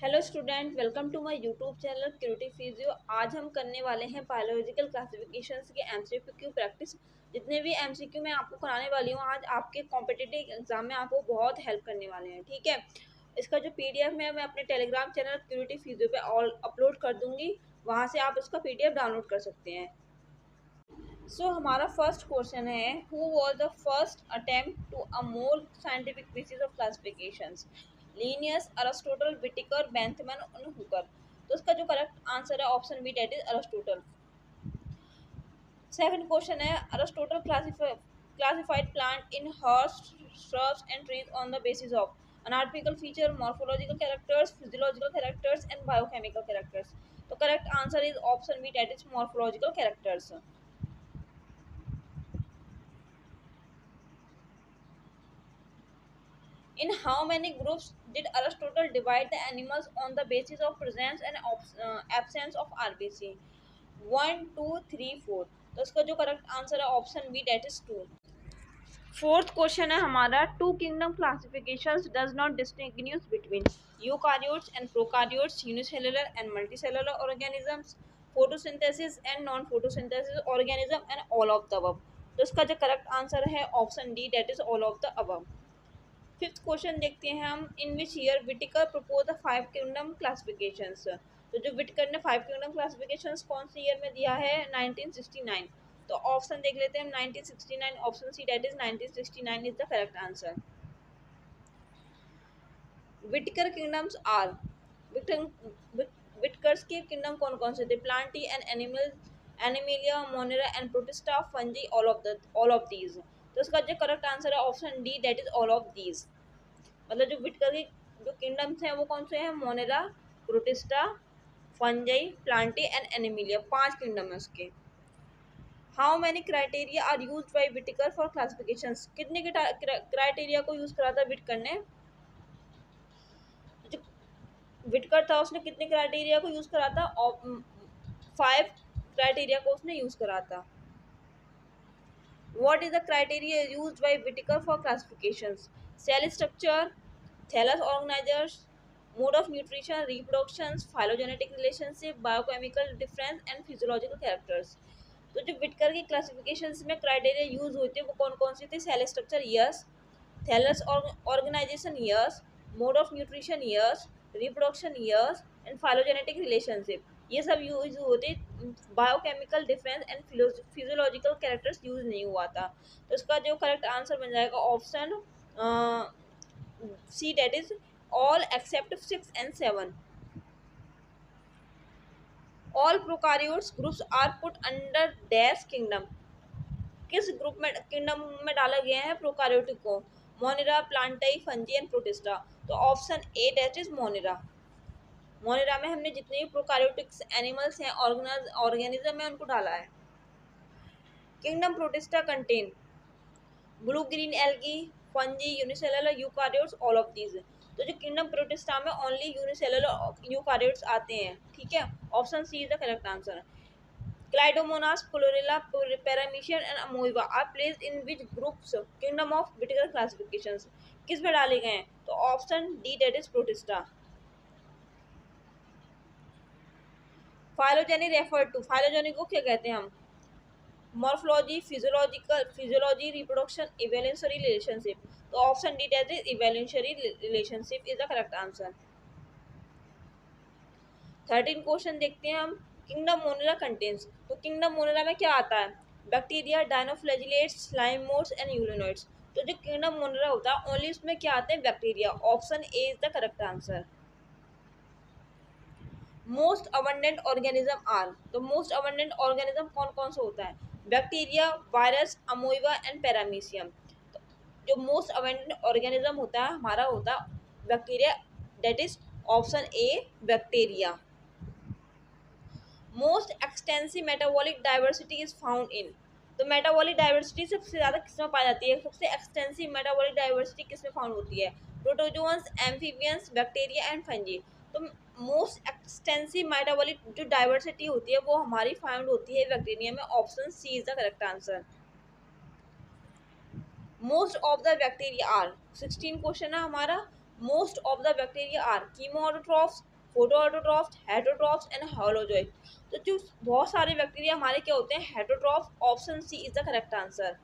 Hello student, welcome to my YouTube channel क्यूरिटी फिजियो। आज हम करने वाले हैं बायोलॉजिकल क्लासिफिकेशंस के एमसीक्यू प्रैक्टिस। जितने भी एमसीक्यू मैं आपको कराने वाली हूँ आज आपके कॉम्पिटिटिव एग्जाम में आपको बहुत हेल्प करने वाले हैं। ठीक है, इसका जो पीडीएफ है मैं अपने टेलीग्राम चैनल क्यूरिटी फिजियो पे ऑल अपलोड कर दूंगी, वहाँ से आप उसका पीडीएफ डाउनलोड कर सकते हैं। हमारा फर्स्ट क्वेश्चन है, who was the first attempt to a more scientific basis of classifications? Linnaeus, Aristotle, Whittaker, Bentham और हुकर। तो इसका जो करेक्ट आंसर है option B, that is Aristotle. Second question है, Aristotle classified plant in herbs, shrubs and trees on the basis of anatomical feature, morphological characters, physiological characters and biochemical characters. तो correct answer is option B, that is morphological characters. In how many groups did Aristotle divide the animals on the basis of presence and absence of RBC? 1, 2, 3, 4. तो इसका जो correct answer है option B, that is 2. Fourth question है हमारा, two kingdom classifications does not distinguish between eukaryotes and prokaryotes, unicellular and multicellular organisms, photosynthesis and non photosynthesis organism and all of the above. तो इसका जो correct answer है option D, that is all of the above. Fifth question देखते हैं हम, in which year Whittaker propose the 5 kingdom classifications? तो जो विटिकर ने 5 किंगडम क्लासिफिकेशंस कौन सी ईयर में दिया है? 1969. तो ऑप्शन देख लेते हैं हम, 1969, option C, that is 1969 is the correct answer. Whittaker kingdoms are, Whittaker's के किंगडम कौन कौन से थे? Plantae and animal, animalia, monera and protista, fungi, all of these. तो इसका जो करेक्ट आंसर है option D, that is all of these. मतलब जो विटिकर के जो किंगडम्स हैं वो कौन से हैं? Monera, Protista, Fungi, Plantae and Animalia. 5 kingdom है उसके. How many criteria are use by Whittaker for classification? कितने क्राइटेरिया को यूज करा था विटिकर ने? जो विटिकर था उसने कितने क्राइटेरिया को यूज करा था? 5 क्राइटेरिया को उसने यूज करा था. What is the criteria used by Whittaker for classifications? Cell structure, thallus organizers, mode of nutrition, reproduction, phylogenetic relationship, biochemical difference and physiological characters. तो जो विटकर की क्लासिफिकेशंस में क्राइटेरिया यूज होते हैं वो कौन कौन से थे? Cell structure yes, thallus organisation yes, mode of nutrition yes, reproduction yes and phylogenetic relationship. ये सब यूज होते. Biochemical difference and physiological characters use नहीं हुआ था. तो इसका जो करेक्ट आंसर बन जाएगा option C, that is all except 6 and 7. All prokaryotes groups are put under dash kingdom? किस ग्रुप में, किंगडम में डाला गया है प्रोकारियोटिक को? Monera, plantae, fungi and protista. तो option A, that is monera. Monera में हमने जितने भी प्रोकारियोटिक्स एनिमल्स हैं, ऑर्गेनिज्म है, उनको डाला है. Kingdom protista contain blue green algae, fungi, unicellular eukaryotes, all of these. तो जो किंगडम प्रोटिस्टा में ओनली यूनिसेलुलर यूकारियोट्स आते हैं. ठीक है, option C is the correct answer. Chlamydomonas, chlorella, paramecium and amoeba are placed in which groups kingdom of Whittaker classifications? किस में डाले गए हैं? तो option D, that is protista. Phylogeny refer to, phylogeny को क्या कहते हैं हम? Morphology, physiology, reproduction, evolutionary relationship. तो option D, that is evolutionary relationship is the correct answer. 13 question देखते हैं हम, किंगडम मोनेरा कंटेन्स. तो किंगडम मोनेरा में क्या आता है? Bacteria, dinoflagellates, slime moulds and euglenoids. तो जो किंगडम मोनेरा होता है ओनली उसमें क्या आते हैं? Bacteria. Option A is the correct answer. Most abundant organism are. तो मोस्ट अबंडेंट ऑर्गेनिज्म कौन कौन सा होता है? Bacteria, virus, amoeba and paramecium. तो जो मोस्ट अबंडेंट ऑर्गेनिज्म होता है हमारा होता है bacteria, that is option A, bacteria. Most extensive metabolic diversity is found in. तो मेटाबॉलिक डाइवर्सिटी सबसे ज़्यादा किसमें पाई जाती है? सबसे एक्सटेंसिव मेटाबॉलिक डाइवर्सिटी किसमें फाउंड होती है? Protozoans, amphibians, bacteria and fungi. तो मोस्ट एक्सटेंसिव मेटाबॉलिक जो डाइवर्सिटी होती है वो हमारी फाउंड होती है बैक्टीरिया में. Option C is the correct answer. Most of the bacteria are, 16 question है हमारा. Most of the bacteria are chemoautotrophs, photoautotrophs, heterotrophs and holozoic. तो जो बहुत सारे बैक्टीरिया हमारे क्या होते हैं, heterotroph. Option C is the correct answer.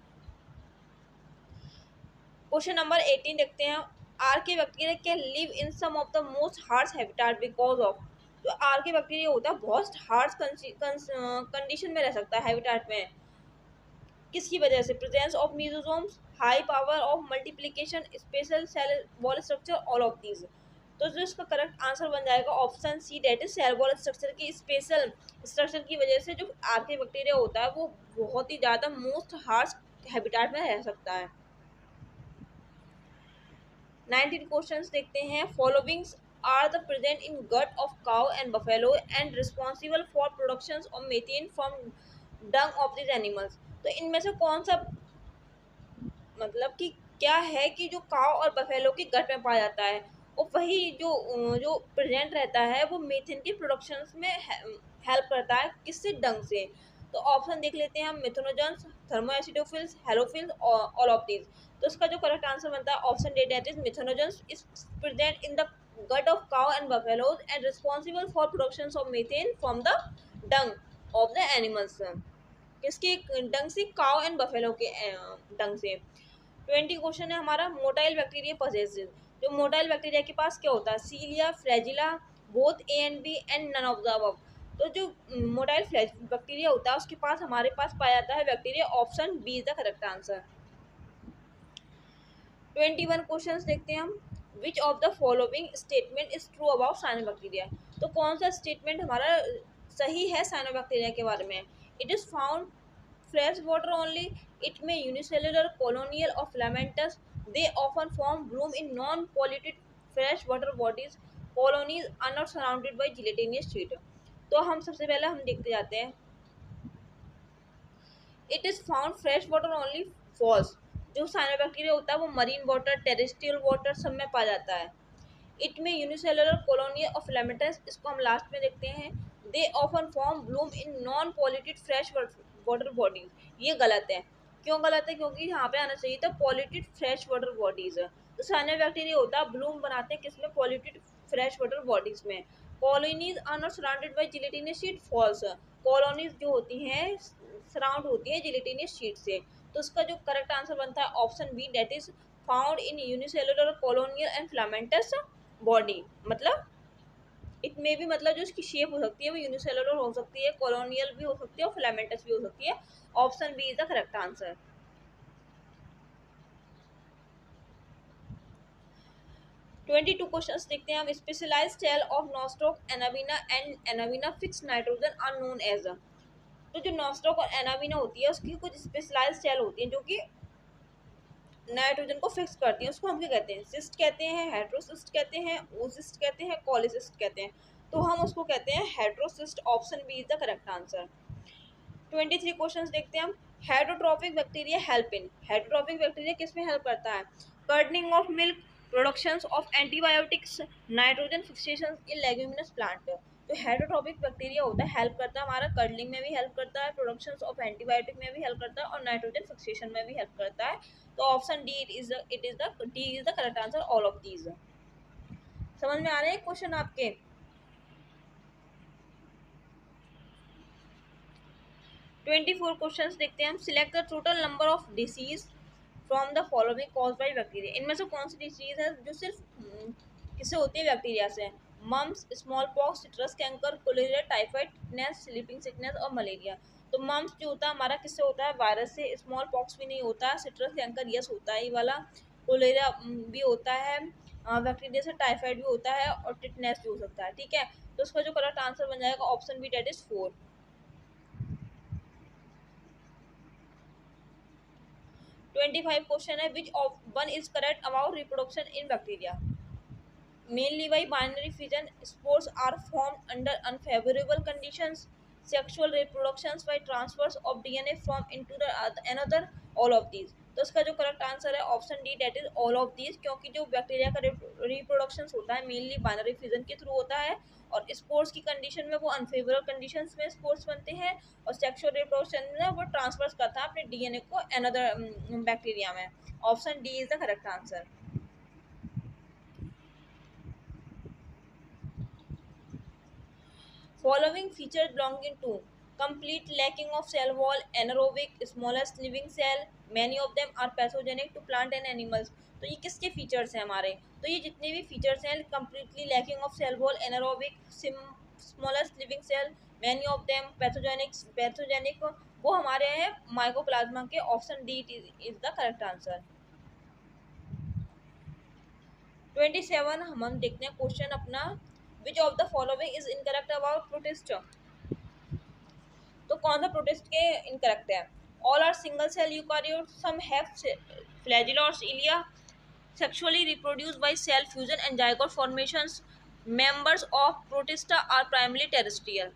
Question number 18 देखते हैं। Archaebacteria can live in some of the most harsh habitat because of. जो आर के बैक्टीरिया होता है बहुत हार्श कंडीशन में रह सकता है, हैबिटेट में। किसकी वजह से? Presence of mesosomes, high power of multiplication, special cell wall structure, all of these. तो जो इसका करेक्ट आंसर बन जाएगा option C, that is cell wall structure की स्पेशल स्ट्रक्चर की वजह से जो आर्के बैक्टीरिया होता है वो बहुत ही ज़्यादा मोस्ट हार्श हैबिटेट में रह सकता है। 19 क्वेश्चंस देखते हैं। Followings are the present in gut of cow and buffalo and responsible for production of methane from dung of this animals. तो इनमें से कौन सा मतलब कि क्या है कि जो काव और बफेलो के गट में पाया जाता है और वही जो जो प्रेजेंट रहता है वो मीथेन के प्रोडक्शन में हेल्प करता है, किससे? डंग से। तो ऑप्शन देख लेते हैं हम। Methanogens, thermoacidophiles, halophiles, all of these. तो इसका जो करेक्ट आंसर बनता है option D, that is methanogens is present in the gut of cow and buffaloes and responsible for production of methane from the dung of the animals। किसके डंग से? Cow and buffalo के डंग से। 20 question है हमारा। Motile bacteria possesses. जो motile bacteria के पास क्या होता है? Cilia, flagella, both A and B and none of the above. तो जो मोटाइल बैक्टीरिया होता है उसके पास हमारे पास पाया जाता है bacteria, option B is the correct answer. 21 questions देखते हैं हम। Which of the following statement is true about cyanobacteria. तो कौन सा स्टेटमेंट हमारा सही है साइनोबैक्टीरिया के बारे में? It is found fresh water only, it may unicellular, colonial or filamentous, they often form bloom in non-polluted fresh water bodies, colonies are not surrounded by gelatinous sheet। तो हम सबसे पहले हम देखते जाते हैं। It is found fresh water only, false. जो cyanobacteria होता है वो मरीन वाटर, टेरेस्ट्रियल वाटर सब में पाया जाता है। इट में यूनिसेलुलर, कॉलोनियल और फिलामेंटस, इसको हम लास्ट में देखते हैं। They often form Bloom in non polluted fresh water bodies. ये गलत है। क्यों गलत है? क्योंकि यहाँ पे आना चाहिए था पॉल्यूटेड फ्रेश वाटर बॉडीज। तो साइनोबैक्टीरिया होता है ब्लूम बनाते हैं किसमें? पॉल्यूटेड फ्रेश वाटर बॉडीज में। Colonies are not surrounded by gelatinous sheet, false. Colonies जो होती हैं सराउंड होती है जिलेटिनस शीट से। तो इसका जो करेक्ट आंसर बनता है option B, that is found in unicellular, colonial and filamentous body. मतलब इतने भी मतलब जो इसकी शेप हो सकती है वो यूनिसेलुलर हो सकती है, कॉलोनियल भी हो सकती है और फिलामेंटस भी हो सकती है। Option B is the correct answer. 22 questions देखते हैं हम। Specialised cell of नॉस्ट्रोक, एनाविना and एनाविना fix nitrogen are known as. तो जो नॉस्ट्रोक और एनाविना होती है उसकी कुछ स्पेशलाइज्ड सेल होती है जो कि नाइट्रोजन को फिक्स करती हैं। उसको हम क्या कहते हैं? सिस्ट कहते हैं, हेट्रोसिस्ट कहते हैं, ओसिस्ट कहते हैं, कॉलिसिस्ट कहते हैं। तो हम उसको कहते हैं heterocyst. Option B is the correct answer. 23 questions देखते हैं हम। Heterotrophic bacteria help in. Heterotrophic bacteria किस में हेल्प करता है? Curdling of milk, production of antibiotics, nitrogen fixation in leguminous plant. तो हेटरोट्रॉपिक बैक्टीरिया होता है हेल्प करता है हमारा कर्डनिंग में भी हेल्प करता है, प्रोडक्शन ऑफ एंटीबायोटिक में भी हेल्प करता है और नाइट्रोजन फिक्सेशन में भी हेल्प करता है। तो option D is the correct answer, all of these. समझ में आ रहे हैं क्वेश्चन आपके? 24 क्वेश्चंस देखते हैं हम। Select the total number of disease from the following cause by bacteria. इनमें से कौन सी डिसीज है जो सिर्फ किससे होती है? बैक्टीरिया से। Mumps, small pox, citrus canker, cholera, typhoid, tetanus, sleeping sickness और मलेरिया। तो मम्स जो होता है हमारा किससे होता है? वायरस से। स्मॉल पॉक्स भी नहीं होता है, सिट्रस कैंकर यस होता है ये वाला, कोलेरिया भी होता है बैक्टीरिया से, टाइफाइड भी होता है और टिटनेस भी हो सकता है। ठीक है, तो उसका जो करेक्ट आंसर बन जाएगा option B, that is 4। 25 question है। Which of one is correct about reproduction in bacteria? Mainly by binary fission, spores are formed under unfavorable conditions. Sexual reproductions by transfers of DNA from into the another, all of these। तो इसका जो correct answer है option D, that is all of these. क्योंकि जो bacteria का reproduction होता है mainly binary fission के थ्रू होता है और स्पोर्स की कंडीशन में वो अनफेवरेबल कंडीशंस में स्पोर्स बनते हैं और सेक्सुअल रिप्रोडक्शन में वो ट्रांसफर करता है अपने डीएनए को अनदर बैक्टीरिया में। Option D is the correct answer. Following features belonging to complete lacking of cell wall, anaerobic, smallest living cell, many of them are pathogenic to plant and animals. तो ये किसके features हैं हमारे? तो ये जितने भी फीचर्स हैं, completely lacking of cell wall, anaerobic, smallest living cell, many of them pathogenic, वो हमारे हैं माइकोप्लाज्मा के. Option D is the correct answer. 27 हम देखते हैं क्वेश्चन अपना. Which of the following is incorrect about protist? तो कौन सा प्रोटिस्ट के इनकरेक्ट है? All are single cell eukaryote, some have flagella और cilia, sexually reproduced by cell fusion and zygote formations, members of protista are primarily terrestrial.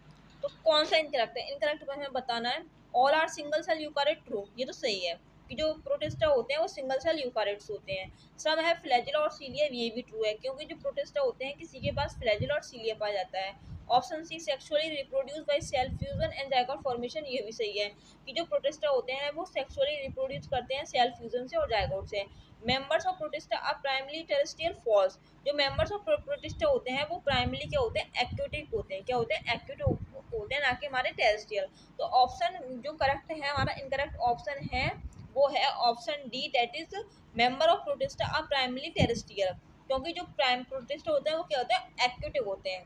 तो कौन सा इनकरेक्ट है? इनकरेक्ट को हमें बताना है. All are single cell eukaryote, true, ये तो सही है कि जो प्रोटिस्टा होते हैं वो सिंगल सेल यूकारियोट्स होते हैं. सम है फ्लैजिला और सीलिया, ये भी ट्रू है क्योंकि जो प्रोटिस्टा होते हैं किसी के पास फ्लैजिला और सीलिया पाया जाता है. Option C sexually reproduce by cell fusion and zygote formation, ये भी सही है कि जो प्रोटिस्टा होते हैं वो सेक्सुअली रिप्रोड्यूस करते हैं सेल फ्यूजन से और जाइगोट से. Members of Protista are primary terrestrial, false. जो मेंबर्स ऑफ प्रोटिस्टा होते हैं वो प्राइमरी क्या होते हैं? एक्वेटिक होते हैं. क्या होते हैं? एक्वेटिक होते हैं, ना कि हमारे टेरेस्ट्रियल. तो ऑप्शन जो करेक्ट है हमारा, इनकरेक्ट ऑप्शन है वो है option D, that is member of Protista are primary terrestrial. क्योंकि जो प्राइम प्रोटिस्टा होते हैं वो क्या होते हैं? एक्वेटिक होते हैं.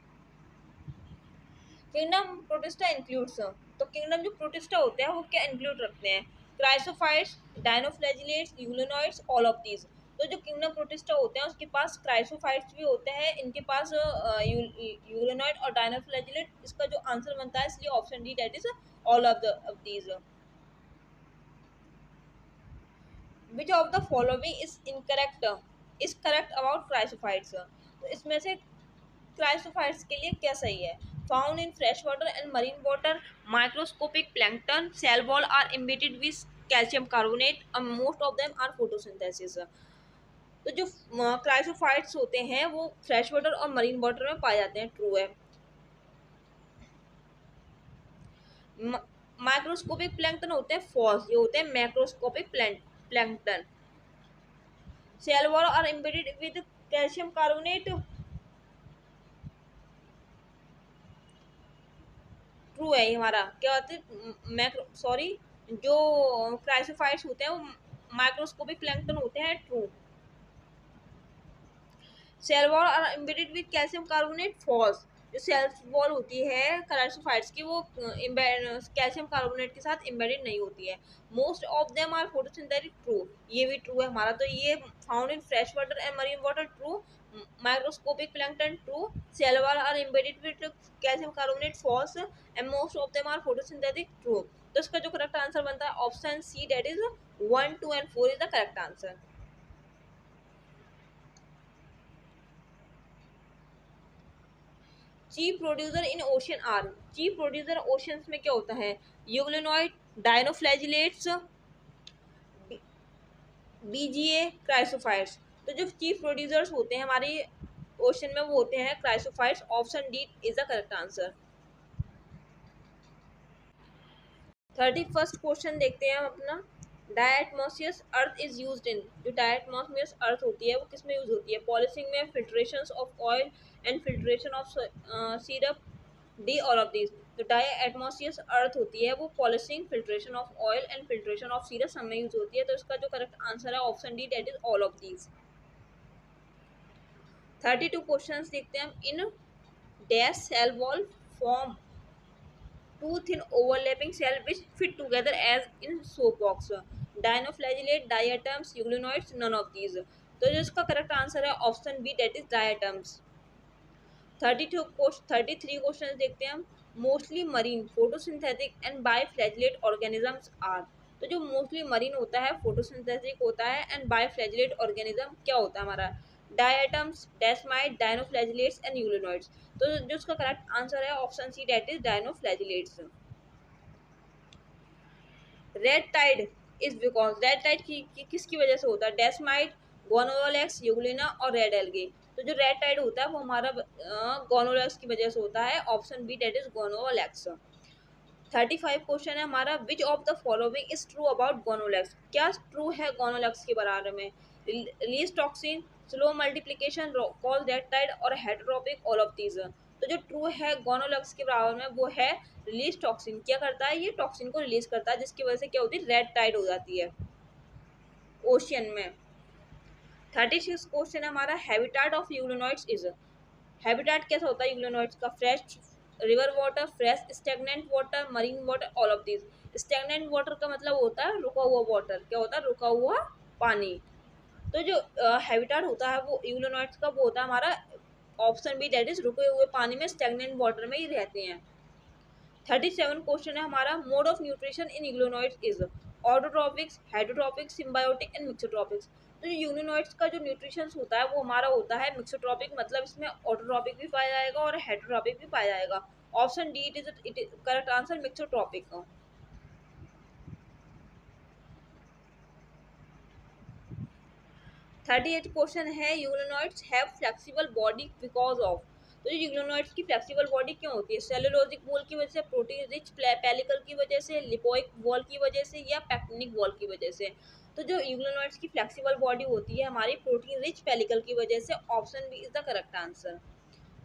किंगडम प्रोटिस्टा इंक्लूड्स, तो किंगडम जो प्रोटिस्टा होते हैं वो क्या इंक्लूड रखते हैं? Chrysophytes, dinoflagellates, euglenoids, all of these. तो जो किंगडम प्रोटिस्टा होते हैं उसके पास क्राइसोफाइट्स भी होते हैं, इनके पास यूग्लोनॉइड और डायनोफ्लैजिलेट. इसका जो आंसर बनता है इसलिए option D, that is all of these. Which of the following is incorrect, is correct about chrysophytes? तो इसमें से क्राइसोफाइट्स के लिए क्या सही है? Found in fresh water and marine water, microscopic plankton, cell wall are embedded with calcium carbonate, most of them are photosynthesis. तो जो क्राइसोफाइट्स होते हैं वो फ्रेश वाटर और मरीन वाटर में पाए जाते हैं, ट्रू है. माइक्रोस्कोपिक प्लैंकटन होते हैं, फॉल्स. ये होते हैं macroscopic plankton. Cell wall are embedded with calcium carbonate, true है. हमारा क्या होता है? मैक्रो सॉरी जो क्राइसोफाइट्स होते हैं वो माइक्रोस्कोपिक प्लैंकटन होते हैं, true. Cell wall are embedded with calcium carbonate, false. जो सेल वॉल होती है क्राइसोफाइट्स की वो कैल्शियम कार्बोनेट के साथ एम्बेडेड नहीं होती है. Most of them are photosynthetic, true, ये भी ट्रू है हमारा. तो ये found in fresh water and marine water, true. Microscopic plankton, true. Cell wall are embedded with calcium carbonate, false. And most of them are photosynthetic, true. तो इसका जो correct answer बनता है option C, that is 1, 2 and 4 is the correct answer. Chief producer in ocean are, chief producer oceans में क्या होता है? Euglenoid, dinoflagellates, BGA, chrysophytes. तो जो चीफ प्रोड्यूसर्स होते हैं हमारे ओशन में वो होते हैं chrysophytes. Option D is the correct answer. 31st question देखते हैं हम अपना. डायटमोसियस अर्थ इज यूज्ड इन, जो डायटमोसियस अर्थ होती है वो किस में यूज होती है? पॉलिशिंग में, filtration of oil and filtration of syrup, D all of these. तो डायटमोसियस अर्थ होती है वो polishing, filtration of oil and filtration of syrup सब में यूज होती है. तो इसका जो करेक्ट आंसर है option D, that is all of these. 32 question देखते हैं हम. In dash cell wall form two thin overlapping cell which fit together as in soap box. Dinoflagellate, diatoms, euglenoids, none of these. तो जो इसका correct answer है option B, that is diatoms. 33 question देखते हैं हम. Mostly marine, photosynthetic and biflagellate organisms are. तो जो mostly marine होता है, फोटोसिंथेटिक होता है एंड बायफ्लैजिलेट ऑर्गेनिज्म क्या होता है हमारा? Diatoms, desmids, dinoflagellates and euglenoids. तो जो इसका करेक्ट आंसर है option C, that is dinoflagellates. Red tide is because, red tide की किसकी वजह से होता है? डेस्माइट, गोनोलेक्स, यूग्लिना और रेड एल्गी. तो जो रेड टाइड होता है वो हमारा गोनोलेक्स की वजह से होता है. Option B, that is Gonyaulax. 35 question है हमारा. Which of the following is true about Gonyaulax? क्या ट्रू है गोनोलेक्स के बारे में? Release toxin, slow multiplication, call red tide और हेटेरोपिक, ऑल ऑफ दीज. तो जो ट्रू है गोनोलॉग्स के बराबर में वो है रिलीज टॉक्सिन। क्या करता है, ये टॉक्सिन को रिलीज करता है, जिसकी वजह से क्या होती है, रेड टाइड हो जाती है ओशियन में। 36 क्वेश्चन है हमारा, हैबिटेट ऑफ यूग्लोनॉइड्स इज। हैबिटेट कैसा होता है यूग्लोनॉइड्स का, fresh river water, fresh stagnant water, marine water, all of this. Stagnant water का मतलब होता है रुका हुआ वाटर, क्या होता है, रुका हुआ पानी। तो जो हैबिटेट होता है वो यूग्लोनॉइड्स का वो होता है हमारा ऑप्शन बी, दैट इज रुके हुए पानी में स्टेगनेंट वाटर में ही रहते हैं। 37 क्वेश्चन है हमारा, mode of nutrition in euglenoids is autotrophics, heterotrophics, symbiotic and mixotrophics. तो यूग्लोनॉइड्स का जो न्यूट्रिशन होता है वो हमारा होता है मिक्सोट्रॉपिक, मतलब इसमें ऑटोट्रॉपिक भी पाया जाएगा और हेटरोट्रॉपिक भी पाया जाएगा। Option D it is correct answer, mixotrophic का। 38 क्वेश्चन है, euglenoids have flexible body because of. तो ये यूग्लोनॉइड्स की फ्लेक्सिबल बॉडी क्यों होती है, सेलुलोजिक वॉल की वजह से, प्रोटीन रिच पेलिकल की वजह से, लिपोइक वॉल की वजह से, या पेक्टिनिक वॉल की वजह से। तो जो यूग्लोनॉइड्स की फ्लेक्सिबल बॉडी होती है हमारी प्रोटीन रिच पेलिकल की वजह से, option B is the correct answer.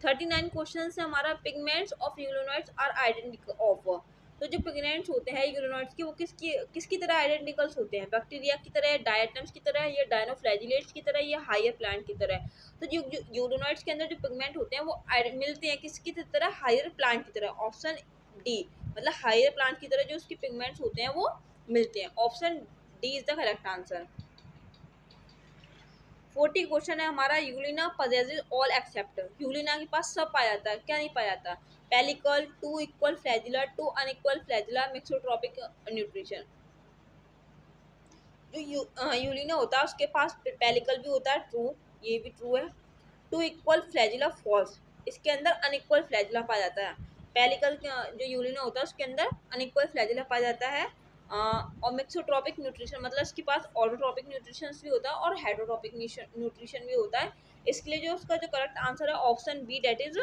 39 question है हमारा, pigments of euglenoids are identical of. तो जो पिगमेंट्स होते हैं यूग्लोनॉइड्स के वो किसकी किसकी तरह आइडेंटिकल्स होते हैं, बैक्टीरिया की तरह, डायटम्स की तरह, या डायनोफ्लैजिलेट्स की तरह, या हायर प्लांट की तरह। तो जो यूग्लोनॉइड्स के अंदर जो पिगमेंट होते हैं वो मिलते हैं किसकी तरह, हायर प्लांट की तरह। ऑप्शन डी, मतलब हायर प्लांट की तरह जो उसके पिगमेंट्स होते हैं वो मिलते हैं। Option D is the correct answer. 40 question है हमारा, यूलिना पजेजेस ऑल एक्सेप्ट। यूलिना के पास सब पाया जाता है, क्या नहीं पाया जाता, pellicle, two equal flagella, two unequal flagella, mixotrophic nutrition. जो यूलिना होता है उसके पास पेलिकल भी होता है, ट्रू, ये भी ट्रू है। टू इक्वल फ्लैजिला फॉल्स, इसके अंदर अनइक्वल फ्लैजिला पाया जाता है। पेलिकल जो यूलिना होता है उसके अंदर अनइक्वल फ्लैजिला पाया जाता है। और मिक्सोट्रॉपिक न्यूट्रिशन मतलब इसके पास ऑटोट्रॉपिक न्यूट्रिशन भी होता है और हेटरोट्रॉपिक न्यूट्रिशन भी होता है। इसके लिए जो उसका जो करेक्ट आंसर है option B, that is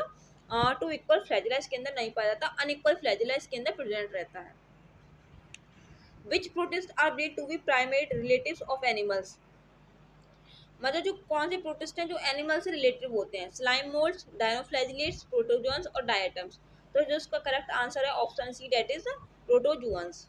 two equal flagella इसके अंदर नहीं पाया जाता, अनइक्वल फ्लैजिला इसके अंदर प्रेजेंट रहता है। Which protist are believed to be primate relatives of animals. मतलब जो कौन से प्रोटिस्ट हैं जो एनिमल से रिलेटिव होते हैं, स्लाइम मोल्ड्स, डायनोफ्लैजिलेट्स, प्रोटोजोन्स और डायटम्स। तो जो उसका करेक्ट आंसर है option C, that is protozoans.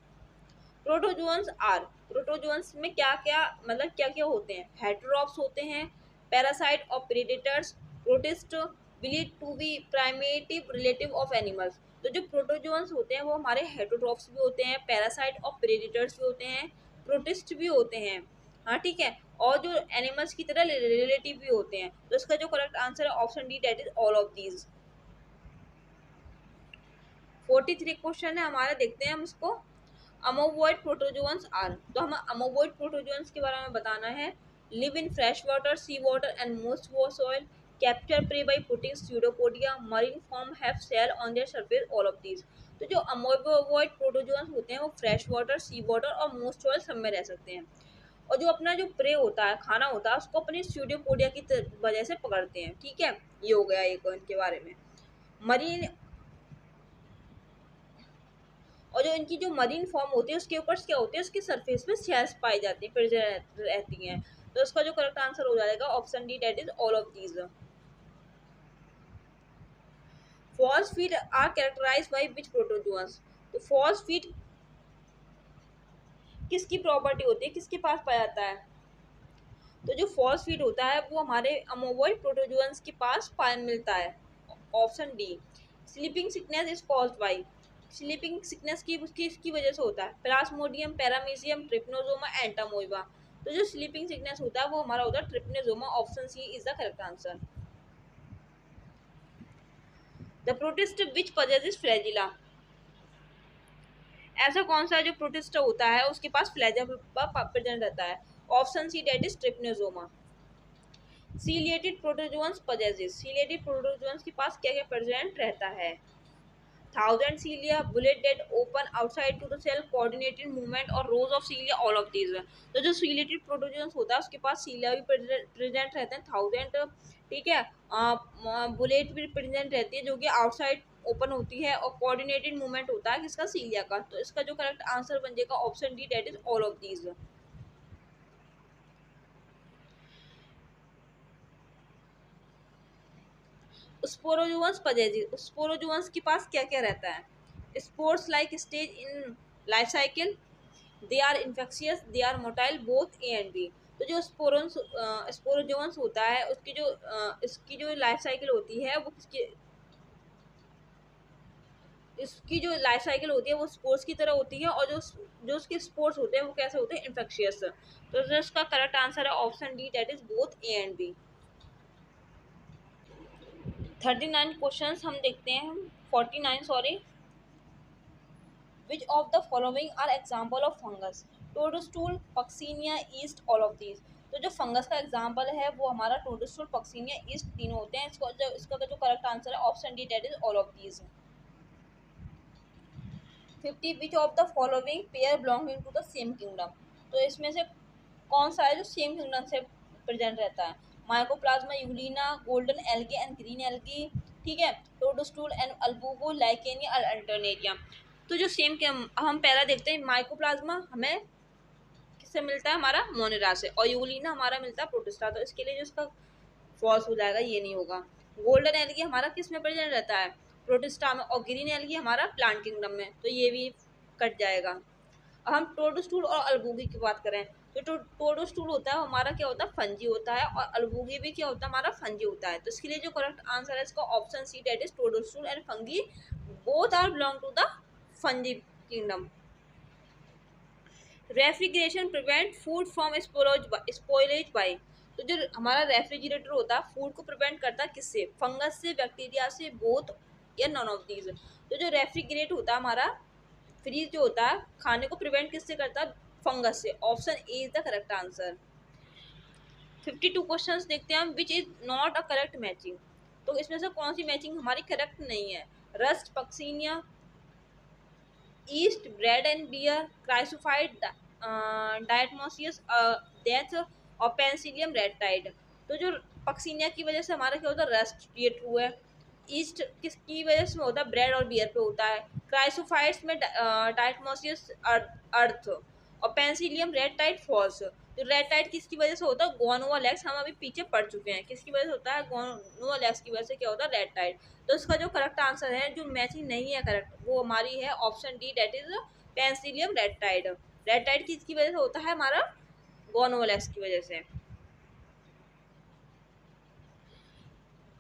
Protozoans are, protozoans में क्या क्या मतलब क्या क्या होते हैं, हेटेरोप्स होते हैं, पैरासाइट और predators, protist believe to be primitive relative of animals. तो जो प्रोटोजोन्स होते हैं वो हमारे हेटेरोप्स भी होते हैं, पैरासाइट और प्रेडेटर्स भी होते हैं, प्रोटिस्ट भी होते हैं। हाँ ठीक है, और जो एनिमल्स की तरह रिलेटिव भी होते हैं। तो इसका जो करेक्ट आंसर है option D, that is all of these. 43 question है हमारा, देखते हैं हम इसको। अमोवॉइड प्रोटोजोन्स आर, तो हमें अमोवॉइड प्रोटोजोन्स के बारे में बताना है। Live in fresh water, sea water and most soil, capture prey by putting pseudopodia, marine form have cell on their surface, all of these. तो जो अमोवॉइड प्रोटोजोन्स होते हैं वो फ्रेश वाटर, सी वाटर और मोस्ट सॉइल सब में रह सकते हैं। और जो अपना जो प्रे होता है, खाना होता है, उसको अपनी स्यूडोपोडिया की वजह से पकड़ते हैं। ठीक है, ये हो गया एक इनके बारे में। मरीन, और जो इनकी जो मरीन फॉर्म होती है उसके ऊपर क्या होती है, उसकी सरफेस में सेल्स पाई जाती है, फिर रहती हैं। तो इसका जो करेक्ट आंसर हो जाएगा option D, that is all of these. False feet are characterized by which protozoans. तो फॉल्स फीट किसकी प्रॉपर्टी होती है, किसके पास पाया जाता है। तो जो फॉल्स फीट होता है वो हमारे अमोवॉइड प्रोटोजोअन्स के पास पाया मिलता है। Option D. Sleeping sickness is caused by, sleeping sickness की उसकी इसकी वजह से होता है, प्लाज्मोडियम, पैरामीशियम, ट्रिपनोसोमा, एंटामोइबा। तो जो स्लीपिंग सिकनेस होता है वो हमारा होता है trypanosoma. Option C is the correct answer. The protist which possesses flagella, ऐसा कौन सा जो प्रोटिस्ट होता है उसके पास फ्लैजिला प्रेजेंट रहता है। Option C, that is Trypanosoma. Ciliated protozoans possesses, ciliated protozoans के पास क्या क्या प्रेजेंट रहता है। Thousand cilia, gullet that open outside to the cell, coordinated movement और rows of cilia, all of these. तो जो सीलिएटेड प्रोटोजोन्स होता है उसके पास सीलिया भी प्रेजेंट रहते हैं, थाउजेंड, ठीक है, बुलेट भी प्रेजेंट रहती है जो कि आउटसाइड ओपन होती है, और कोऑर्डिनेटेड मूवमेंट होता है किसका, सीलिया का। तो इसका जो करेक्ट आंसर बन जाएगा option D, that is all of these. Sporozoans possesses, sporozoans के पास क्या क्या रहता है? Spores like stage in life cycle, they are infectious, they are motile, both A and B. तो जो स्पोरोजोअन्स होता है उसकी जो इसकी जो लाइफ साइकिल होती है वो इसकी जो लाइफ साइकिल होती है वो स्पोर्स की तरह होती है, और जो जो उसके स्पोर्स होते हैं वो कैसे होते हैं? इन्फेक्शियस। तो जो इसका करेक्ट आंसर है option D, that is both A and B. 39 questions हम देखते हैं, 49 sorry. Which of the following are example of fungus? Toadstool, Puccinia, yeast, all of these. तो जो फंगस का एग्जाम्पल है वो हमारा टोडस्टूल, पक्सीनिया, ईस्ट तीनों होते हैं। इसका जो करेक्ट आंसर है option D, that is all of these. 50 which of the following pair belonging to the same kingdom. तो इसमें से कौन सा है जो सेम किंगडम से प्रेजेंट रहता है? Mycoplasma Euglena, golden algae and green algae, ठीक है, टोडस्टूल एंड अल्बुगो, लाइकेनिया, अल्टरनेरिया। तो जो सेम के हम पहला देखते हैं, माइकोप्लाज्मा हमें किससे मिलता है? हमारा मोनेरा से, और यूलिना हमारा मिलता है प्रोटिस्टा। तो इसके लिए जो इसका फॉल्स हो जाएगा, ये नहीं होगा। गोल्डन एलगी हमारा किस में प्रेजेंट रहता है? प्रोटिस्टा में, और ग्रीन एलगी हमारा प्लांट किंगडम में, तो ये भी कट जाएगा। अब हम टोडस्टूल और अल्बुगी की बात करें तो टोडस्टूल होता है हमारा क्या होता है? फंजी होता है, और अल्बुगी भी क्या होता है? हमारा फंजी होता है। तो इसके लिए जो करेक्ट आंसर है इसका option C, that is toadstool and fungi both are belong to the fungi kingdom. Refrigeration prevent food from spoilage by. तो जो हमारा रेफ्रिजरेटर होता है फूड को प्रिवेंट करता है किससे? फंगस से, बैक्टीरिया से, बोथ या नॉन ऑफ दीज। तो जो रेफ्रिजरेट होता है हमारा फ्रीज जो होता है खाने को प्रिवेंट किससे करता है? फंगस से। Option A is the correct answer. 52 questions देखते हैं हम, which is not a correct matching. तो इसमें से कौन सी मैचिंग हमारी करेक्ट नहीं है? Rust, Puccinia, yeast, bread and beer, chrysophyte, diatomaceous death, और पेंसिलियम रेडटाइड। तो जो पक्सीनिया की वजह से हमारा क्या होता है? रस्ट, ये ट्रू है। ईस्ट किसकी वजह से होता है? ब्रेड और बियर पे होता है। क्राइसोफाइड्स में डायटमोसियस अर्थ, और पेंसिलियम रेडटाइड फॉल्स। जो रेडटाइड किसकी वजह से होता है? गोनोवालैक्स, हम अभी पीछे पढ़ चुके हैं किसकी वजह से होता है? गोनोवालैक्स की वजह से क्या होता है? रेडटाइड। तो इसका जो करेक्ट आंसर है, जो मैचिंग नहीं है करेक्ट, वो हमारी है option D, that is Penicillium red tide. Red tide किसकी वजह से होता है? हमारा गोनोवालैक्स की वजह से।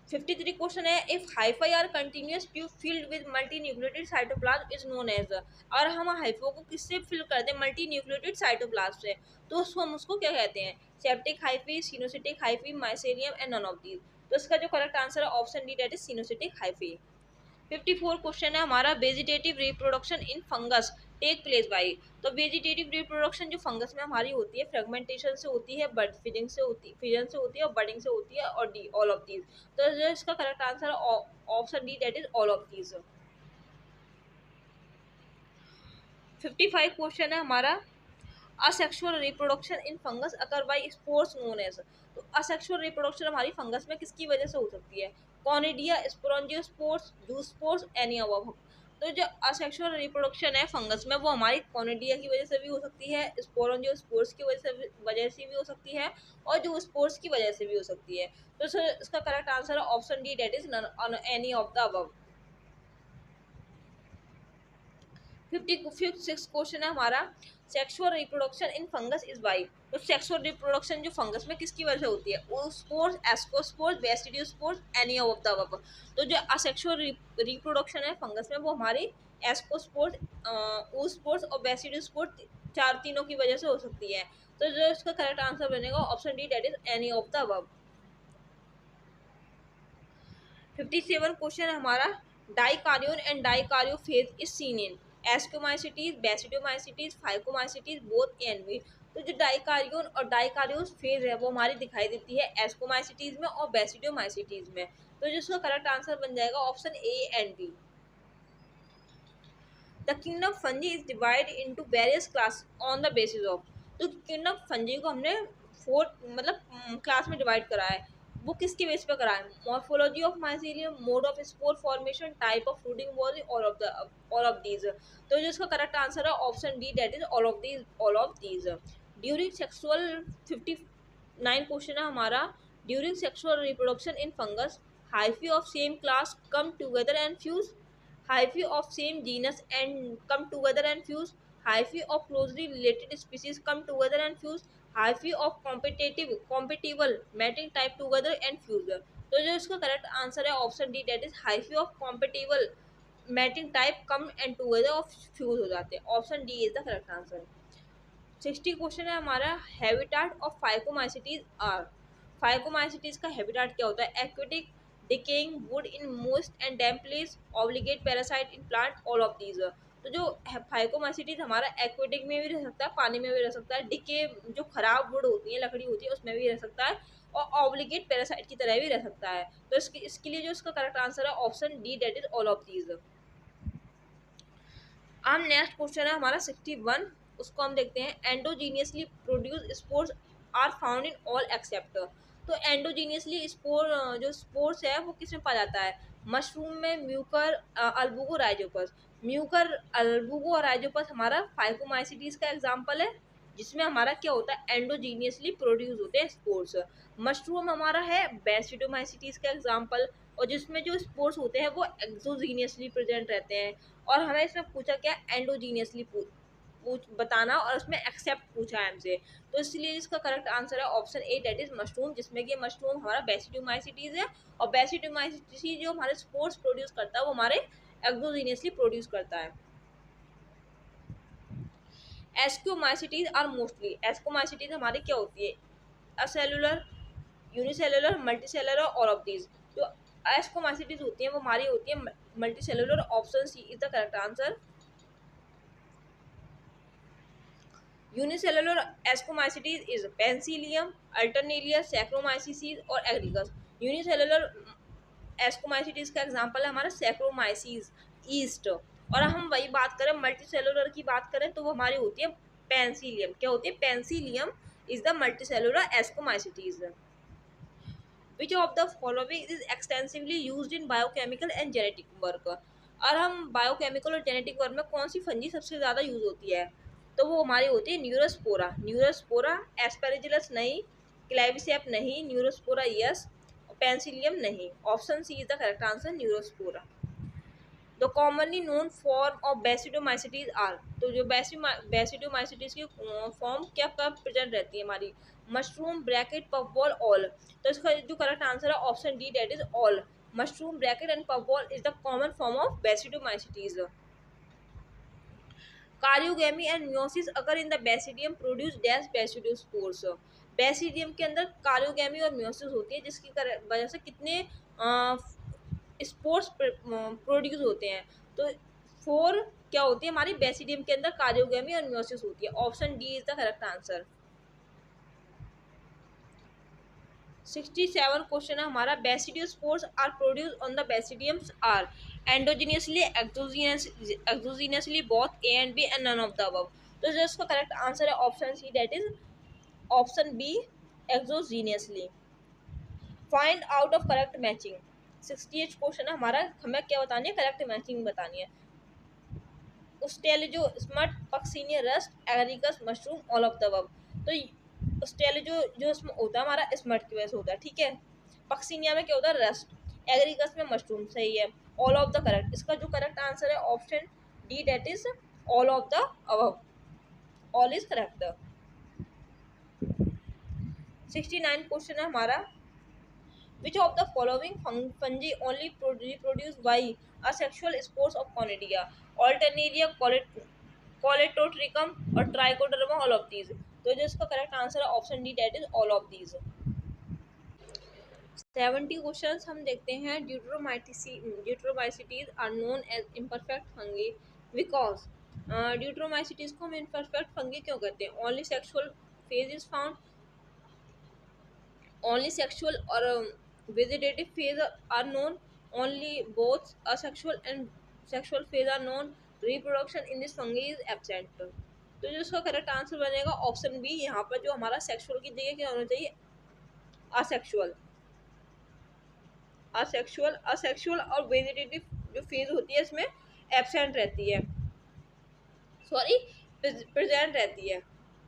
53 क्वेश्चन है, if hyphae are continuous tube filled with multi nucleotide cytoplasm is known as. और हम हाइफो को किससे फिल करते हैं? मल्टी न्यूक्लियोटाइड साइटोप्लाज्म से, तो उसको हम उसको क्या कहते हैं? Septic hyphae, coenocytic hyphae, mycelium and none of these. तो इसका जो करेक्ट आंसर है option D, that is coenocytic hyphae. 54 question है हमारा, vegetative reproduction in fungus take place by. तो वेजिटेटिव रिप्रोडक्शन जो फंगस में हमारी होती है फ्रेगमेंटेशन से होती है, बड फिजिंग से होती, फिजन से होती है, और बडिंग से होती है, और डी ऑल ऑफ दीज। तो जो इसका करेक्ट आंसर है option D, that is all of these. 55 question है हमारा, asexual reproduction in fungus occur by spores known as. तो असेक्सुअल रिप्रोडक्शन हमारी फंगस में किसकी वजह से हो सकती है? Conidia, sporangiospores, zoospores, any above. तो जो असेक्सुअल रिप्रोडक्शन है फंगस में वो हमारी कॉनिडिया की वजह से भी हो सकती है, स्पोरंजियोस्पोर्स की वजह से भी हो सकती है, और जो स्पोर्स की वजह से भी हो सकती है। तो इसका करेक्ट आंसर है option D, that is any of the above. 56 question है हमारा, sexual reproduction in fungus is by. तो सेक्सुअल रिप्रोडक्शन जो फंगस में किसकी वजह से होती है? Oospores, ascospores, basidiospores, any of the above. तो जो असेक्सुअल रिप्रोडक्शन है फंगस में वो हमारी एस्कोस्पोर्स, ओस्पोर्स और बेसिडियोस्पोर्स तीनों की वजह से हो सकती है। तो जो इसका करेक्ट आंसर बनेगा option D, that is any of the above. 57 question है हमारा, dikaryon and dikaryophase is seen in ascomycetes, basidiomycetes, phycomycetes, both A and B. तो जो डाइकार्योन और डाइकार्योफेज है वो हमारी दिखाई देती है एस्कोमाइसिटीज में और बेसिडोमाइसिटीज में। तो जिसका करेक्ट आंसर बन जाएगा option A and B. The kingdom fungi is divide into various class on the basis of. तो किंगडम फंजी को हमने 4 मतलब क्लास में डिवाइड करा है, वो किसके बेस पे करा है? Morphology of mycelium, mode of spore formation, type of fruiting body, all of these. तो जो इसका करेक्ट आंसर है option D, that is all of these. During sexual 59 question है हमारा, during sexual reproduction in fungus hyphae of same class come together and fuse, hyphae of same genus and come together and fuse, hyphae of closely related species come together and fuse, hyphae of compatible mating type together and fuse। तो जो इसका correct answer है option D, that is hyphae of compatible mating type come and together of fuse हो जाते हैं। Option D is the correct answer. 60 question है हमारा, habitat of phycomycetes are. Phycomycetes का हैबिटाट क्या होता है? Aquatic, decaying wood in most and damp place, obligate parasite in plant, all of these. तो जो फाइकोमाइसिटीज हमारा एक्वेटिक में भी रह सकता है, पानी में भी रह सकता है, डिके जो खराब वुड होती है, लकड़ी होती है, उसमें भी रह सकता है, और ऑब्लिगेट पैरासाइट की तरह भी रह सकता है। तो इसके लिए जो इसका करेक्ट आंसर है option D, that is all of these. अब नेक्स्ट क्वेश्चन है हमारा 61, उसको हम देखते हैं। Endogenously produce spores are found in all except. तो एंडोजीनियसली स्पोर जो स्पोर्स है वो किस में पाया जाता है? मशरूम में, mucor, albugo, rhizopus. Mucor, albugo और राइजोपस हमारा फाइकोमाइसिटीज का एग्जाम्पल है, जिसमें हमारा क्या होता है? एंडोजीनियसली प्रोड्यूस होते हैं स्पोर्स। मशरूम हमारा है बेसिडोमाइसिटीज का एग्जाम्पल, और जिसमें जो स्पोर्स होते हैं वो एक्सोजीनियसली प्रेजेंट रहते हैं। और हमें इसमें पूछा क्या? एंडोजीनियसली बताना, और उसमें एक्सेप्ट पूछा है हमसे। तो इसलिए इसका करेक्ट आंसर है option A, that is mushroom, जिसमें कि मशरूम हमारा बेसिडोमाइसिटीज है, और बेसिडोमाइसिटीज जो हमारे स्पोर्स प्रोड्यूस करता है वो हमारे एक्सोजीनियसली प्रोड्यूस करता है। एस्क्योमाइसिटीज आर मोस्टली, एस्क्योमाइसिटीज हमारी क्या होती है? Acellular, unicellular, multicellular, all of these. जो एस्क्योमाइसिटीज होती हैं वो हमारी होती है multicellular. Option C is the correct answer. Unicellular ascomycetes is Penicillium, Alternaria, Saccharomyces और एग्रीगस। यूनिसेलुलर एस्कोमाइसिटीज का एग्जांपल है हमारा सैक्रोमाइसिस ईस्ट। और हम वही बात करें मल्टीसेलुलर की बात करें तो वो हमारी होती है पेंसिलियम। क्या होती है? Penicillium is the multicellular ascomycetes. Which of the following is extensively used in biochemical and genetic work? और हम बायोकेमिकल और जेनेटिक वर्क में कौन सी फंजी सबसे ज़्यादा यूज होती है? तो वो हमारी होती है न्यूरोस्पोरा। न्यूरोस्पोरा, एस्पेरिजिलस नहीं, क्लेविसेप नहीं, न्यूरोस्पोरा यस, पेंसिलियम नहीं। Option C is the correct answer, Neurospora. The commonly known form of basidiomycetes are. तो जो बेसिडोमाइसिटीज की फॉर्म क्या कब प्रेजेंट रहती है हमारी? Mushroom, bracket, puffball, all. तो इसका जो करेक्ट आंसर है option D, that is all. Mushroom, bracket and puffball is the common form of basidiomycetes. Karyogamy and meiosis occur in the basidium produce dash basidiospores. Basidium के अंदर कारियोगेमी और meiosis होती है, जिसकी वजह से कितने स्पोर्स प्रोड्यूस होते हैं? तो 4 क्या होती है हमारी बेसिडियम के अंदर? कारियोगेमी और मियोसिस होती है। Option D is the correct answer. 67 question है हमारा, basidiospores are produce on the basidiums are endogenously, exogenously, both A and B and none of the above. तो जो इसका करेक्ट आंसर है option C, that is option B, exogenously. Find out of correct matching. 68 question है हमारा, हमें क्या बतानी है? करेक्ट मैचिंग बतानी है। Ustilago, smut, Puccinia, rust, Agaricus, mushroom, all of the above. तो उस्टेलिजो जो इसमें होता है हमारा स्मट की वजह से होता है, ठीक है। पक्सीनिया में क्या होता है? रस्ट। एगरिकस में मशरूम, सही है। ऑल ऑफ द करेक्ट, इसका जो करेक्ट आंसर है option D, that is all of the above. All is correct. 69 question है हमारा, which of the following fungi only reproduce by asexual spores of conidia? Alternaria, Coledotricum और Trichoderma, all of these। तो जो इसका correct answer है option D, that is all of these. 70 questions हम देखते हैं। Deuteromycetes are known as imperfect fungi because. Deuteromycetes को हम इम्परफेक्ट फंगी क्यों कहते हैं? Only sexual phase is found, only sexual or vegetative phase are known, only both asexual and sexual phase are known, reproduction in this fungi is absent। तो जो इसका correct answer बनेगा option B. यहाँ पर जो हमारा सेक्सुअल की जगह क्या होना चाहिए? असेक्सुअल। असेक्सुअल, असेक्सुअल और वेजिटेटिव जो फेज होती है इसमें एब्सेंट रहती है, सॉरी प्रेजेंट रहती है,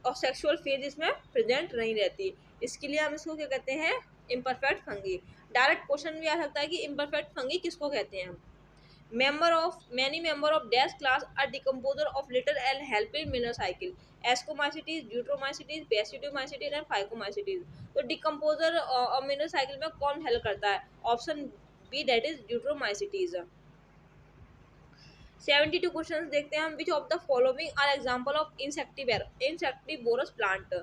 और सेक्सुअल फेज इसमें प्रेजेंट नहीं रहती। इसके लिए हम इसको क्या कहते हैं? Imperfect fungi. डायरेक्ट क्वेश्चन भी आ सकता है कि इम्परफेक्ट फंगी किसको कहते हैं हम। Many member of dash class are decomposer of litter and help in mineral cycle. Ascomycetes, Deuteromycetes, Basidiomycetes and Phycomycetes. तो डिकम्पोजर और मिनरल साइकिल में कौन हेल्प करता है? Option B that is deuteromycetes. 72 questions देखते हैं हम। Which of the following are example of insectivorous plant?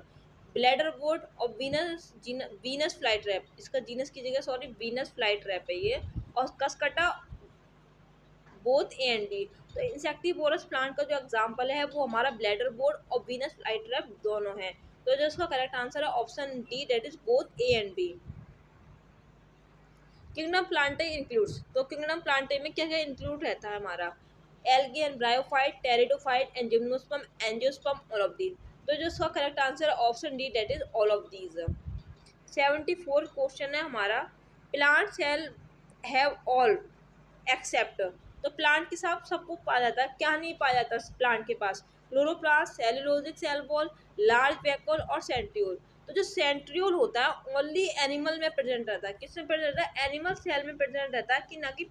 Bladderwort और वीनस फ्लाई ट्रैप, इसका जीनस की जगह सॉरी वीनस फ्लाई ट्रैप है ये, और cuscuta both A and D. तो इंसेक्टिवोरस प्लांट का जो एग्जांपल है वो हमारा ब्लैडर बोर्ड और वीनस फ्लाई ट्रैप दोनों है। तो जो इसका करेक्ट आंसर है option D that is both A and B. Kingdom plantae includes, तो किंगडम प्लांटे में क्या क्या इंक्लूड रहता है हमारा? Algae and bryophyte, pteridophyte and gymnosperm, angiosperm, all of these. तो जो इसका करेक्ट आंसर है option D that is all of these. 74 question है हमारा। Plant cell have all except, तो प्लांट के साथ सब कुछ पाया जाता है, क्या नहीं पाया जाता प्लांट के पास? Chloroplast, cellulosic cell wall, large vacuole और सेंट्रियोल। तो जो सेंट्रियोल होता है ओनली एनिमल में प्रेजेंट रहता है। किसमें प्रेजेंट रहता है? एनिमल सेल में प्रेजेंट रहता है, कि ना कि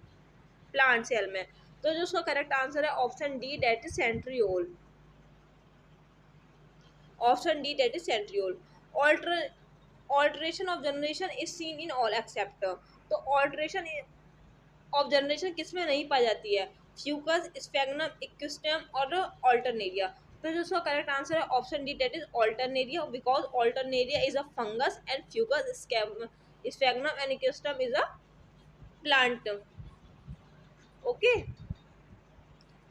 प्लांट सेल में। तो जो उसका करेक्ट आंसर है option D that is centriole. Option D that is centriole. Alteration of generation is seen in all except, तो ऑल्टरेशन ऑफ जनरेशन किसमें नहीं पाई जाती है? फ्यूकस, स्फैग्नम, इक्विस्टम और ऑल्टरनेरिया। तो जो उसका करेक्ट आंसर है option D that is Alternaria, because Alternaria is a fungus and Fucus, Sphagnum and Equisetum is a plant. Okay.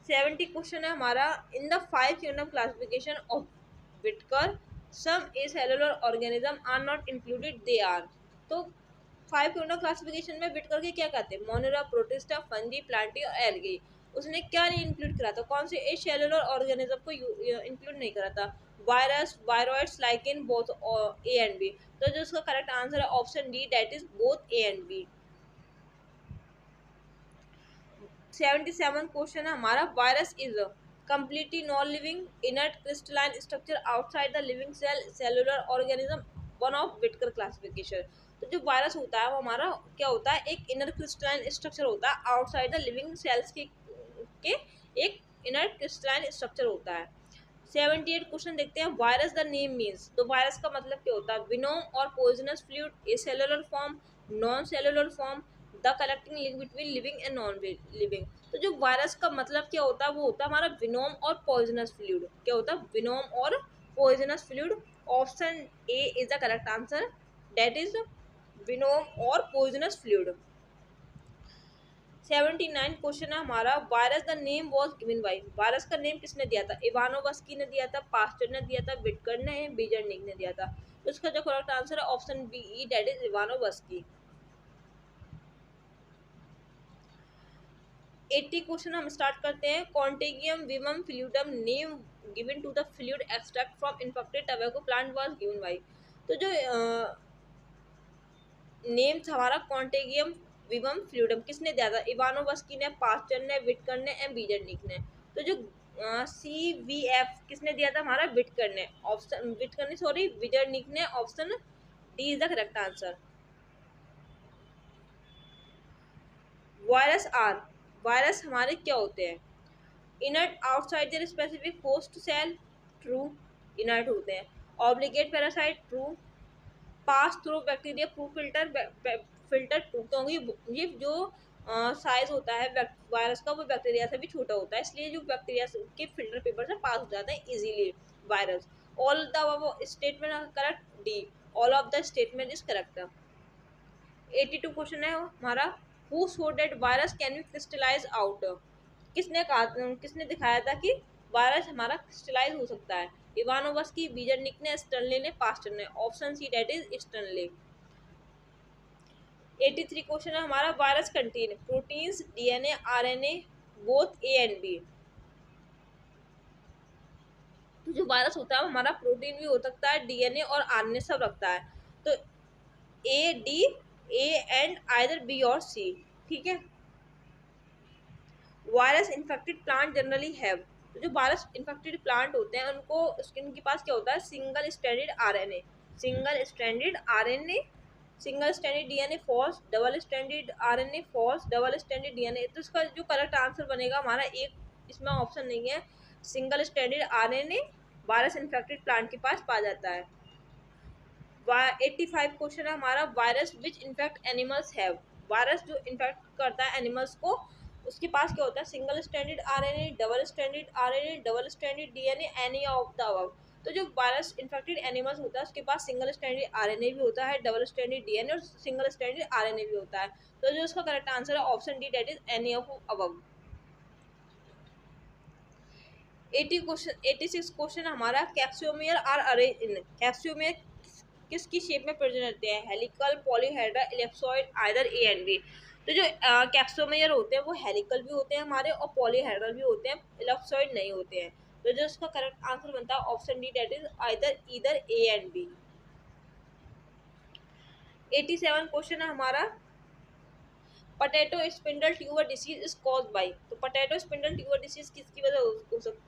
70 question है हमारा। In the 5 kingdom classification of Whittaker some acellular organism are not included, they are. तो 5 kingdom classification में Whittaker के क्या कहते हैं? Monera, protista, fungi, Plantae और algae. उसने क्या नहीं इंक्लूड करा था? कौन से एसेलुलर ऑर्गेनिज्म को इंक्लूड नहीं करा था? Virus, viroids, lichen, both A and B. तो जो उसका करेक्ट आंसर है option D that is both A and B. 77 question है हमारा। Virus is completely non-living inert crystalline structure outside the living cell cellular organism, one of Whittaker classification। तो जो virus होता है वो हमारा क्या होता है? एक इनर क्रिस्टलाइन स्ट्रक्चर होता है आउटसाइड द लिविंग सेल्स के एक इनर क्रिस्टलाइन स्ट्रक्चर होता है। 78 क्वेश्चन देखते हैं। वायरस द नेम मीन्स, तो वायरस का मतलब क्या होता है? विनोम और poisonous fluid, A cellular form, non cellular form, the collecting link between living and non living. तो जो वायरस का मतलब क्या होता है? वो होता है हमारा विनोम और पॉइजनस फ्लूइड। क्या होता है? विनोम और poisonous fluid. Option A is the correct answer, that is venom और पॉइजनस फ्लूइड। 79 क्वेश्चन है हमारा। Virus the name was given by, virus का नेम किसने दिया था? इवानोवस्की ने दिया था, पास्टर ने दिया था, विटकर ने, बीजरनिक ने दिया था। तो इसका जो करेक्ट आंसर है option B that is Ivanovsky. 80 question हम स्टार्ट करते हैं। Contagium vivum fluidum name given to the fluid extract from infected tobacco plant was given by. तो जो नेम था हमारा कॉन्टेगियम विमम फ्लूइडम किसने दिया था? इवानोवस्की ने, पास्टर ने, विटकर ने एंड बीजरनिक ने। तो जो CVF किसने दिया था? हमारा विटकर ने। ऑप्शन विटकर ने सॉरी बीजरनिक ने। Option D is the correct answer. Virus are, virus हमारे क्या होते हैं? Inert outside their specific host cell, true, inert होते हैं। Obligate parasite, true. Pass through bacteria proof filter true, क्योंकि ये जो साइज होता है वायरस का वो बैक्टीरिया से भी छोटा होता है, इसलिए जो बैक्टीरिया के फिल्टर पेपर से पास हो जाता है easily virus. All the statement correct, D all of the statement is correct. 82 question है हमारा। Who showed that virus can be crystallise out, किसने कहा, किसने दिखाया था कि वायरस हमारा क्रिस्टलाइज हो सकता है? इवानोवस्की, बीजरनिक ने, स्टर्नले ने, पास्टर ने। Option C that is Stanley. 83 question है हमारा। Virus contain proteins, DNA, RNA, both A and B. तो जो वायरस होता है हमारा प्रोटीन भी हो सकता है, DNA और RNA सब रखता है। तो A, D, A and either B और C, ठीक है। Virus infected plant generally have, तो जो वायरस इन्फेक्टेड प्लांट होते हैं उनको, उनके पास क्या होता है? Single stranded RNA, single stranded RNA single standard DNA false, double standard RNA false, double standard DNA. तो इसका जो करेक्ट आंसर बनेगा हमारा एक, इसमें ऑप्शन नहीं है, single standard RNA virus infected plant के पास पाया जाता है। 85 क्वेश्चन है हमारा, virus which infect animals have. Virus जो इन्फेक्ट करता है एनिमल्स को, उसके पास क्या होता है, single standard RNA, double standard RNA, double standard DNA, any of the above. तो जो वायरस इन्फेक्टेड एनिमल्स होता है उसके पास सिंगल स्टैंडर्ड आरएनए भी होता है, डबल स्टैंडर्ड डीएनए और सिंगल स्टैंडर्ड आरएनए भी होता है। तो जो इसका करेक्ट आंसर है option D, that is any of above. 86 question हमारा, कैप्स्योमियर आर अरेंज इन, कैप्स्योमियर किसकी शेप में प्रेजेंट रहते हैं, helical, polyhedra, ellipsoid, either A and B. तो जो कैप्सोमेयर होते हैं वो हेलिकल भी होते हैं हमारे और पॉलीहेड्रल भी होते हैं, इलिप्सॉइड नहीं होते हैं। तो जो इसका करेक्ट आंसर बनता है option D, that is either A and B. 87 question है हमारा, potato spindle tuber disease is cause by. तो पटेटो स्पिंडल ट्यूबर डिसीज किसकी वजह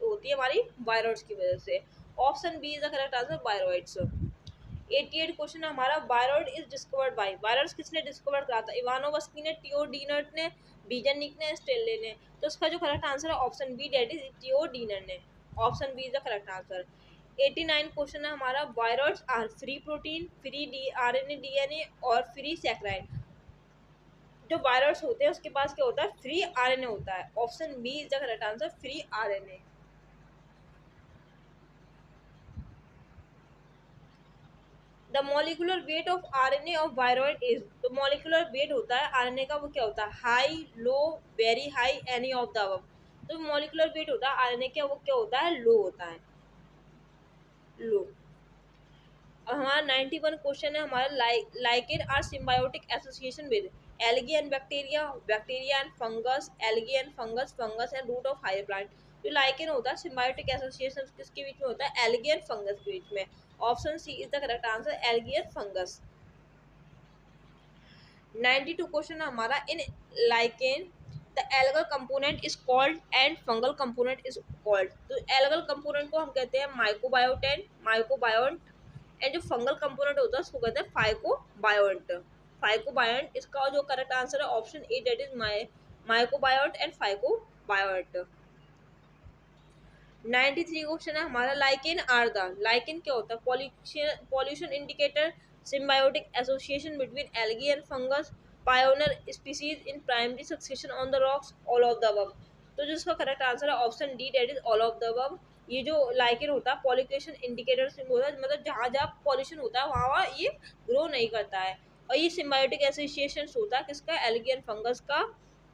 होती है, हमारी वायरॉइड्स की वजह से। Option B is the correct answer, viroids. 88 question हमारा, viroid is discovered by, virus किसने डिस्कवर करा था, इवानोवस्की ने, टियोडीनर ने, बीजनिक ने, स्टेले ने। तो इसका जो करेक्ट आंसर है option B, that is T O Diener ने। Option B is the correct answer. 89 question है हमारा, viroids are free protein, free D RNA DNA और फ्री सैकराइड। जो वायरस होते हैं उसके पास क्या होता है, फ्री आरएनए होता है। Option B is the correct answer, free RNA. The molecular weight of RNA of viroid is. तो मॉलिकुलर वेट होता है आरएनए का, वो क्या होता है, high, low, very high, any of the above. तो मॉलिकुलर वेट होता है आरएनए का, वो क्या होता है, लो होता है, लो। हमारा 91 क्वेश्चन है हमारा, lichen are symbiotic association with algae and bacteria, bacteria and fungus, algae and fungus, fungus and root of higher plant. जो लाइकेन होता है सिम्बायोटिक एसोसिएशन किसके बीच में होता है, एल्गी एंड फंगस के बीच में। Option C is the correct answer, algae and fungus. 92 question है हमारा, in lichen the algal component is called and fungal component is called. तो एल्गल कंपोनेंट को हम कहते हैं माइकोबायोटेन, माइकोबायोंट, एंड जो फंगल कंपोनेंट होता है उसको कहते हैं फाइकोबायोंट, फाइकोबायोंट। इसका जो करेक्ट आंसर है option A, that is mycobiont and phycobiont. 93 question है हमारा, लाइकेन आर द, लाइकेन क्या होता है, pollution indicator, symbiotic association between algae and fungus, pioneer species in primary succession on the rocks, all of the above. तो जो इसका correct answer है option D, that is all of the above. ये जो lichen होता है pollution indicator होता है, मतलब जहाँ जहाँ पॉल्यूशन होता है वहाँ वहाँ ये ग्रो नहीं करता है। और ये सिम्बायोटिक एसोसिएशन होता है किसका, एल्गी एंड फंगस का,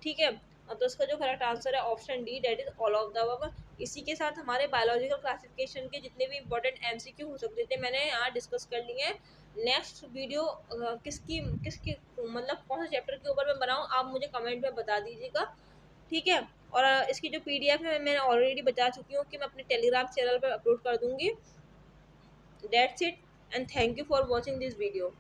ठीक है। तो इसका जो करेक्ट आंसर है option D, that is all of the above. इसी के साथ हमारे बायोलॉजिकल क्लासिफिकेशन के जितने भी इंपॉर्टेंट एमसीक्यू हो सकते थे मैंने यहाँ डिस्कस कर लिए हैं। नेक्स्ट वीडियो किसकी किसकी मतलब कौन से चैप्टर के ऊपर मैं बनाऊँ, आप मुझे कमेंट में बता दीजिएगा, ठीक है। और इसकी जो पीडीएफ है मैंने ऑलरेडी बता चुकी हूँ कि मैं अपने टेलीग्राम चैनल पर अपलोड कर दूँगी। That's it and thank you for watching this video.